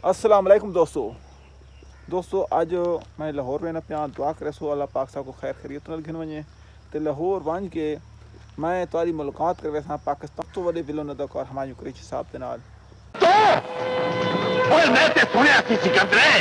अस्सलाम वालेकुम दोस्तों अज मैं लाहौर वेना पिया दुआ करे सो अल्लाह पाक साहब को खैर खैरियत नाल घिन वञे तो लाहौर वञ के मैं तारी मुलाकात कर वैसा पाकिस्तान तो वॾे विलन अदाकार हुमायूं कुरैशी साहब के नाल और मैं ते सुनिया सी सिकंदरे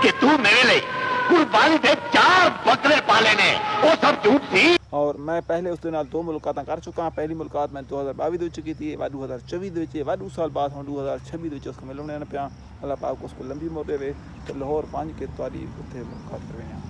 कि तू मेरे लिए कुर्बानी दे 4 बकरे पाले ने वो सब झूठ थी। और मैं पहले उसके नाल 2 मुलाकात कर चुका हाँ। पहली मुलाकात मैं 2022 की थी 2024 वादू साल बाद हम 2026 उसको मिलने पिया अल्लाह पाक उसको लंबी उम्र देवे तो लाहौर पंज के तारी उत्थे मुलाकात कर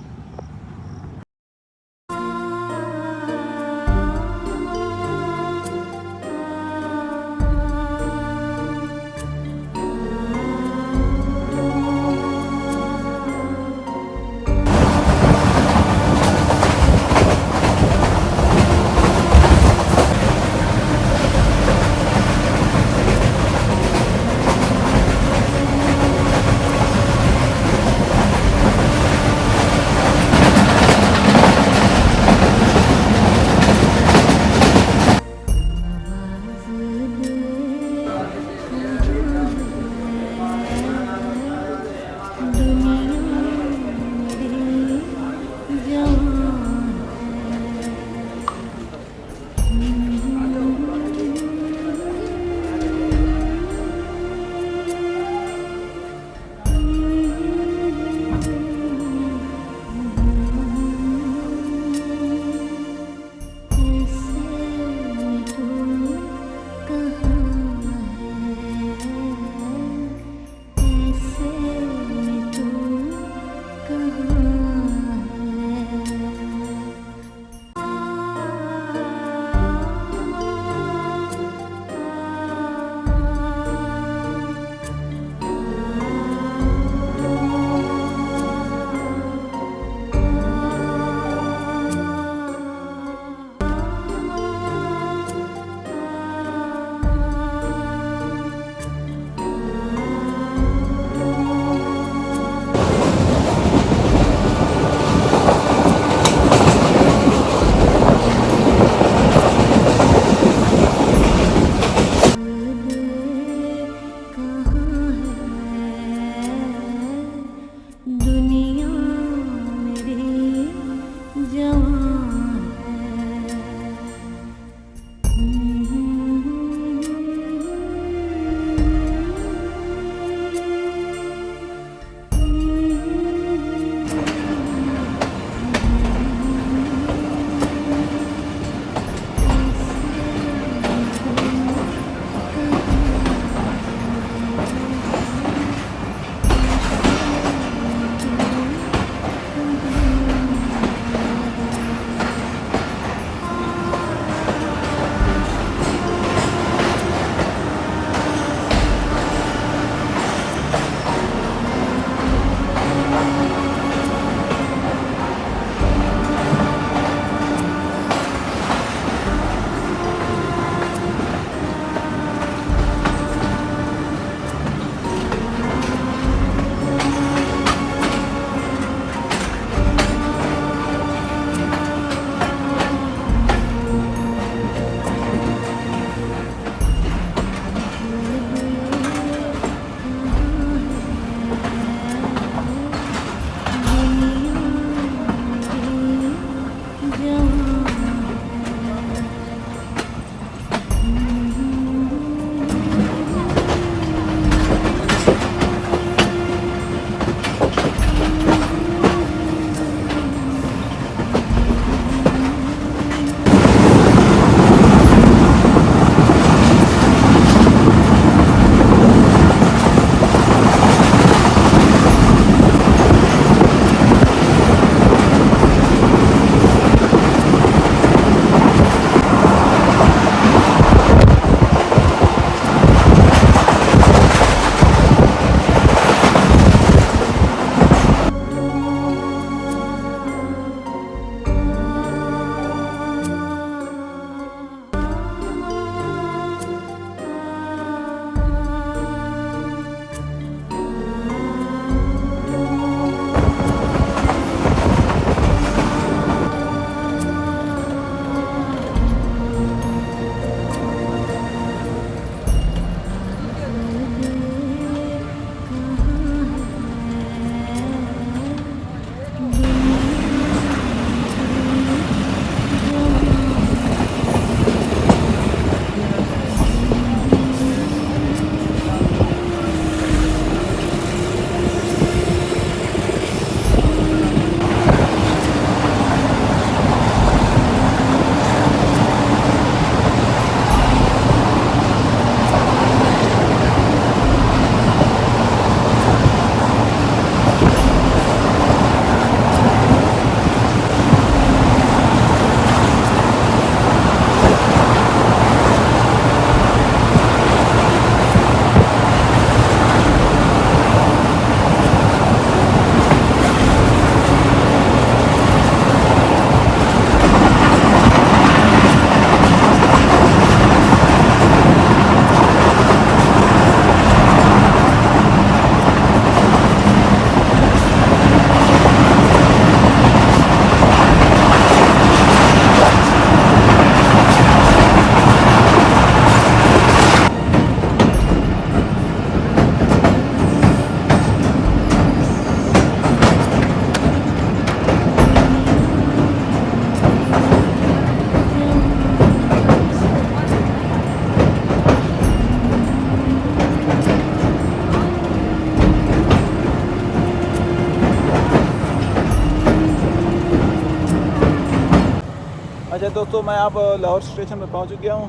अच्छा दोस्तों, मैं अब लाहौर स्टेशन पर पहुंच गया हूं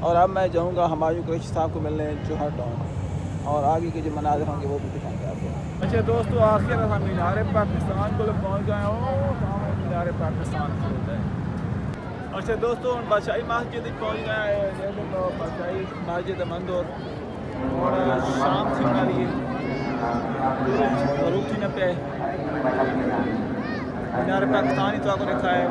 और अब मैं जाऊंगा हुमायूं कुरैशी साहब को मिलने जौहर टाउन और आगे के जो मनाज़िर होंगे वो भी दिखाएंगे आपको। अच्छा दोस्तों, आखिर हम मीनार पाकिस्तान को पहुंच गए हो। मीनार पाकिस्तान है। अच्छा दोस्तों, बादशाही मस्जिद पहुंच गए हैं। बादशाही मस्जिद मंदोर और शाम थी वाली रूप थी न पे मीनार पाकिस्तान ही तो आपको देखा है।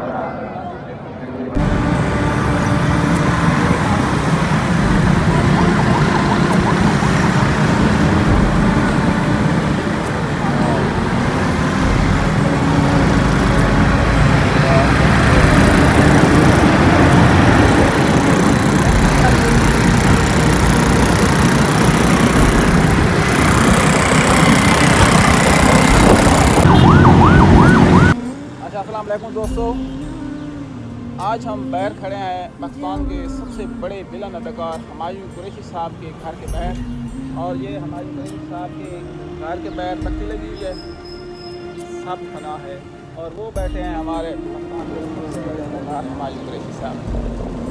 अस्सलाम वालेकुम दोस्तों, आज हम बाहर खड़े हैं पाकिस्तान के सबसे बड़े विलन अदाकार हुमायूं कुरैशी साहब के घर के बाहर। और ये हुमायूं कुरैशी साहब के घर के बाहर तख्ती लगी हुई है, सब खाना है और वो बैठे हैं हमारे पाकिस्तान के सबसे बड़े अदाकार हुमायूं कुरैशी साहब।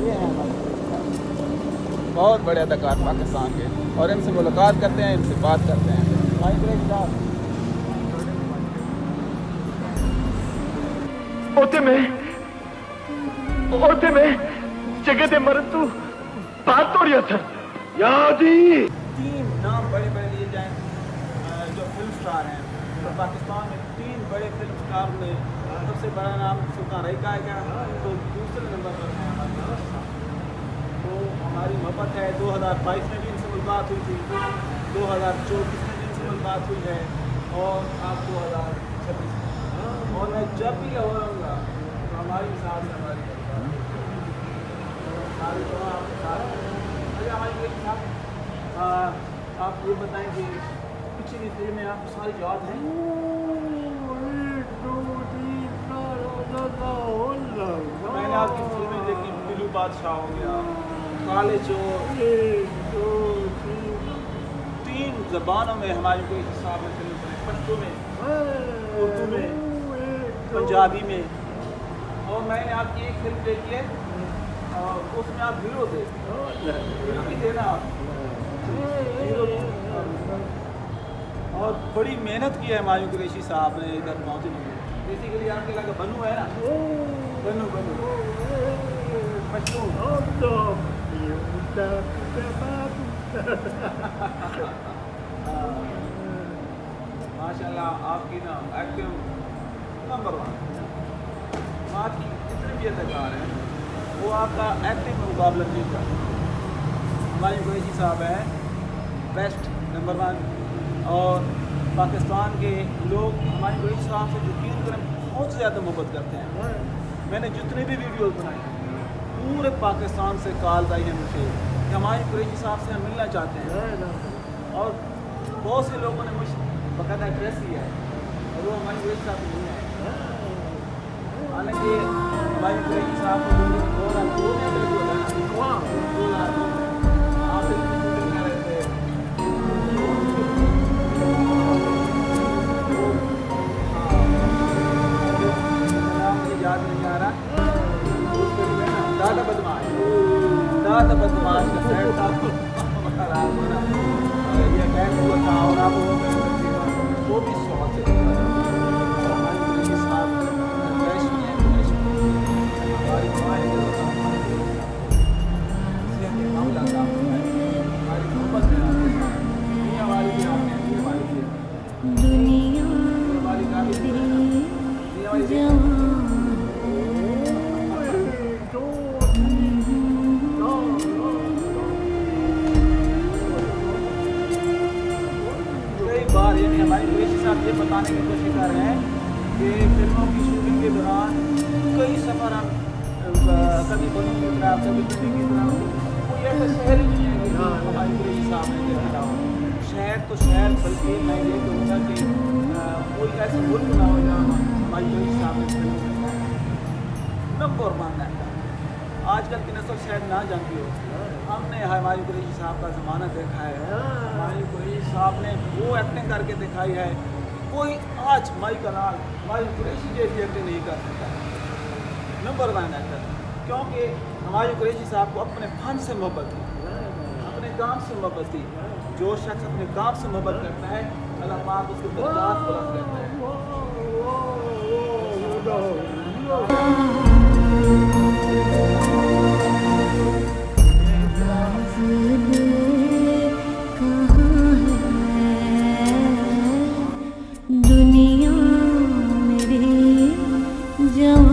ये हैं हुमायूं कुरैशी साहब, बहुत बड़े अदाकार पाकिस्तान के, और इनसे मुलाकात करते हैं, इनसे बात करते हैं। हुमायूं कुरैशी साहब ओते में जगह दे मरन तू बात तोड़िया था यादी। 3 नाम बड़े बड़े लिए जाएं जो फिल्म स्टार हैं, तो पाकिस्तान में 3 बड़े फिल्म स्टार में सबसे बड़ा नाम सुल्तान रही का है, तो दूसरे नंबर पर है हमारे। तो हमारी मोहब्बत है 2022 में भी इनसे मुलाकात हुई थी, 2024 में भी इनसे मुलाकात हुई है और अब 2026 में। और मैं जब भी लाहौर आऊँगा तो हमारी साथ से हमारी सारी तो आपके साथ। अच्छा हमारी साहब, आप ये बताएं कि पिछली फिल्म में आपको सारी याद है? मैंने आपकी फिल्में देखी, बिल्लू बादशाह हो गया, काले चोर, 3 ज़बानों में हमारी कोई हिसाब में फिल्म बनी, पश्तो में, उर्दू में, पंजाबी में। और मैंने आपकी एक फिल्म देखी है और उसमें आप हीरो थे, हीरो भी थे ना आप, हीरो। और बड़ी मेहनत की है हुमायूं कुरैशी साहब ने इधर पहुँचने में। बेसिकली आपके लगा बनू है ना, बनू बच्चों माशाल्लाह आपकी ना एक्टिंग नंबर 1। बाकी जितने भी अदाकार हैं वो आपका एक्टिंग में मुकाबला नहीं कर। हुमायूं कुरैशी साहब हैं बेस्ट नंबर 1 और पाकिस्तान के लोग हुमायूं कुरैशी साहब से यकीन करें बहुत ज़्यादा मोहब्बत करते हैं। मैंने जितने भी वीडियोज़ बनाए पूरे पाकिस्तान से कॉल आई है मुझे कि हुमायूं कुरैशी साहब से हम मिलना चाहते हैं। और बहुत से लोगों ने मुझे बाकायदा एड्रेस किया है और वो हुमायूं कुरैशी साहब से मिलना है। हालांकि हुमायूं कुरैशी साहब को 2002 में इंटरव्यू होता है, 2002 में आप शूटिंग कर रहे थे। मुझे याद नहीं आ रहा, उस फिल्म में ना दादा बदमाश का सेट था, ये बैठ हुआ था और आप वो भी शौक से हुमायूं कुरैशी साहब ये बताने की कोशिश कर रहे हैं कि फिल्मों की शूटिंग के दौरान कई सफ़र हम कभी बनू की तरह, कभी दिल्ली की तरह, कोई ऐसा शहर ही नहीं है कि हुमायूं कुरैशी साहब ने देखा हो। शहर तो शहर, बल्कि मैं ये कहूँगा कि कोई ऐसा मुल्क ना हो जहाँ हुमायूं कुरैशी साहब ने फिल्म नंबर 1 है। आजकल की नस्ल शायद ना जानती हो, हमने हुमायूं कुरैशी साहब का ज़माना देखा है। हुमायूं कुरैशी साहब ने वो एक्टिंग करके दिखाई है, कोई आज माई का नाल हुमायूं कुरैशी जैसी एक्टिंग नहीं कर सकता। नंबर 1 एक्टर क्योंकि हमारे कुरैशी साहब को अपने फन से मोहब्बत थी, अपने काम से मोहब्बत थी। जो शख्स अपने काम से मोहब्बत करता है अल्लाह पाक उसके दर्जात बुलंद करता है। दुनिया मेरी जवां